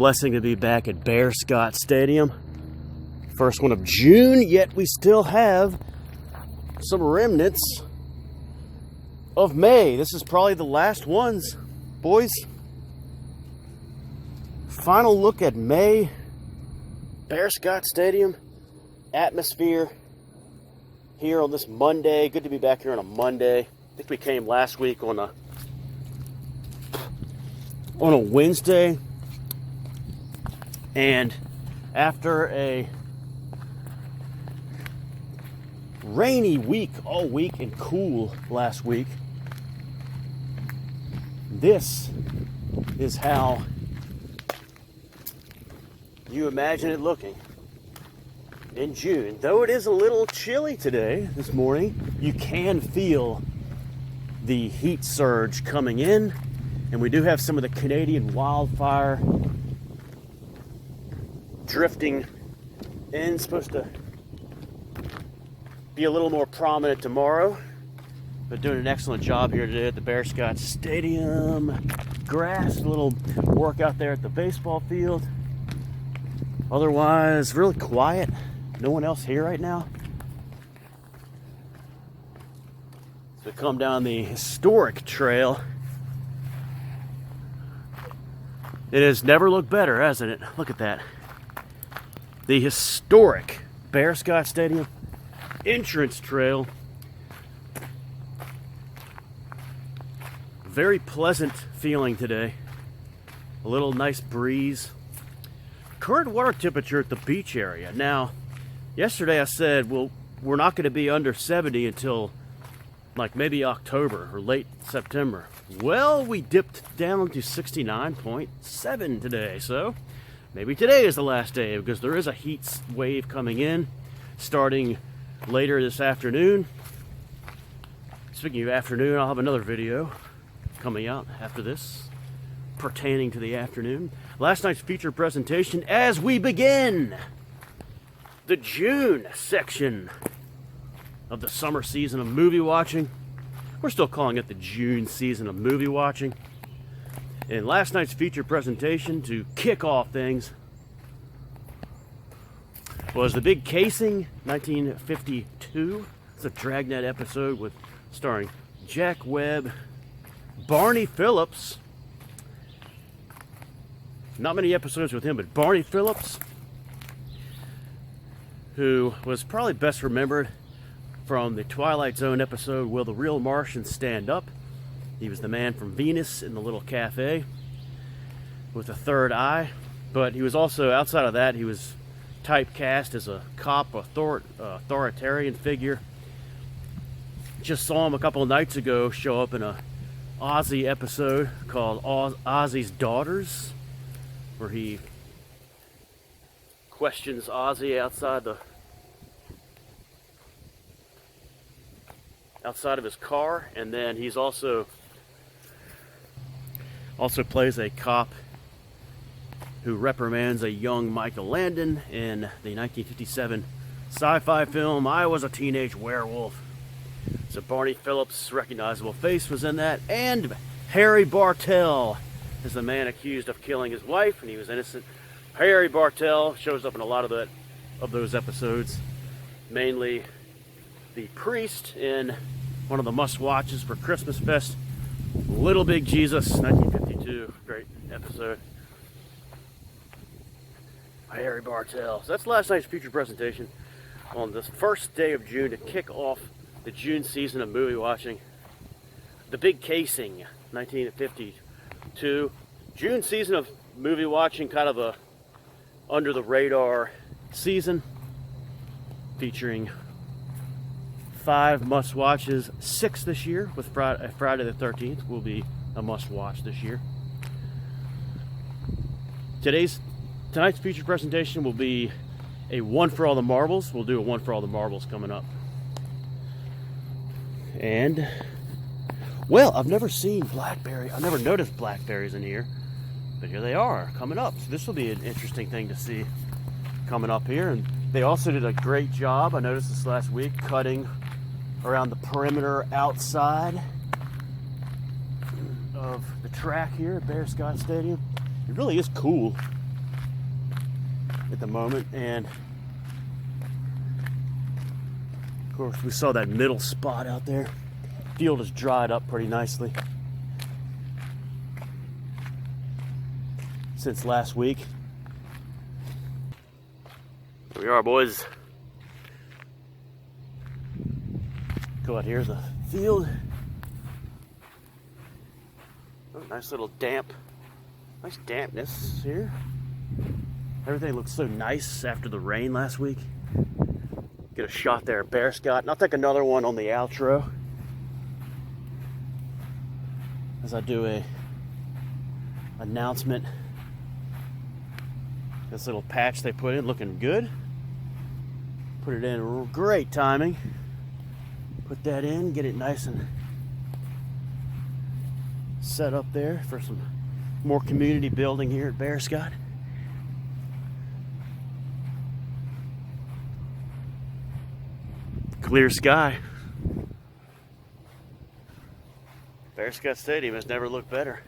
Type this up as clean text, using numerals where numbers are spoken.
blessing to be back at Bearscott Stadium. First one of June, yet we still have some remnants of May. This is probably the last ones, boys. Final look at May. Bearscott Stadium. Atmosphere here on this Monday. Good to be back here on a Monday. I think we came last week on a Wednesday. And after a rainy week all week and cool last week, this is how you imagine it looking in June. Though it is a little chilly today, this morning, you can feel the heat surge coming in, and we do have some of the Canadian wildfire drifting in. Supposed to be a little more prominent tomorrow, but doing an excellent job here today at the Bearscott Stadium. Grass, a little work out there at the baseball field. Otherwise, really quiet. No one else here right now. So we come down the historic trail. It has never looked better, hasn't it? Look at that. The historic Bearscott Stadium entrance trail. Very pleasant feeling today. A little nice breeze. Current water temperature at the beach area. Now, yesterday I said, well, we're not going to be under 70 until like maybe October or late September. Well, we dipped down to 69.7 today, so maybe today is the last day, because there is a heat wave coming in starting later this afternoon. Speaking of afternoon, I'll have another video coming out after this pertaining to the afternoon. Last night's feature presentation as we begin the June section of the summer season of movie watching. We're still calling it the June season of movie watching. And last night's feature presentation to kick off things was The Big Casing, 1952. It's a Dragnet episode with starring Jack Webb, Barney Phillips. Not many episodes with him, but Barney Phillips, who was probably best remembered from the Twilight Zone episode, Will the Real Martians Stand Up? He was the man from Venus in the little cafe with a third eye. But he was also, outside of that, he was typecast as a cop, authoritarian figure. Just saw him a couple of nights ago show up in a Ozzy episode called Ozzy's Daughters, where he questions Ozzy outside of his car. And then he's also plays a cop who reprimands a young Michael Landon in the 1957 sci-fi film I Was a Teenage Werewolf. So Barney Phillips' recognizable face was in that, and Harry Bartell is the man accused of killing his wife, and he was innocent. Harry Bartell shows up in a lot of those episodes, mainly the priest in one of the must-watches for Christmas Fest, Little Big Jesus, 1952. Great episode. Harry Bartell. So that's last night's feature presentation on this first day of June to kick off the June season of movie watching. The Big Casing, 1952. June season of movie watching, kind of a under-the-radar season, featuring 5 must-watches, 6 this year, with Friday the 13th will be a must-watch this year. Tonight's feature presentation will be a One for All the Marbles. We'll do a One for All the Marbles coming up. And, well, I've never seen blackberry. I've never noticed blackberries in here, but here they are coming up. So this will be an interesting thing to see coming up here. And they also did a great job, I noticed this last week, cutting around the perimeter outside of the track here at Bearscott Stadium. It really is cool at the moment, and of course we saw that middle spot out there. Field has dried up pretty nicely since last week. Here we are, boys. Go out, here's the field. Oh, nice little nice dampness here. Everything looks so nice after the rain last week. Get a shot there at Bearscott, and I'll take another one on the outro as I do a announcement. This little patch they put in looking good. Put it in great timing. Put that in, get it nice and set up there for some more community building here at Bearscott. Clear sky. Bearscott Stadium has never looked better.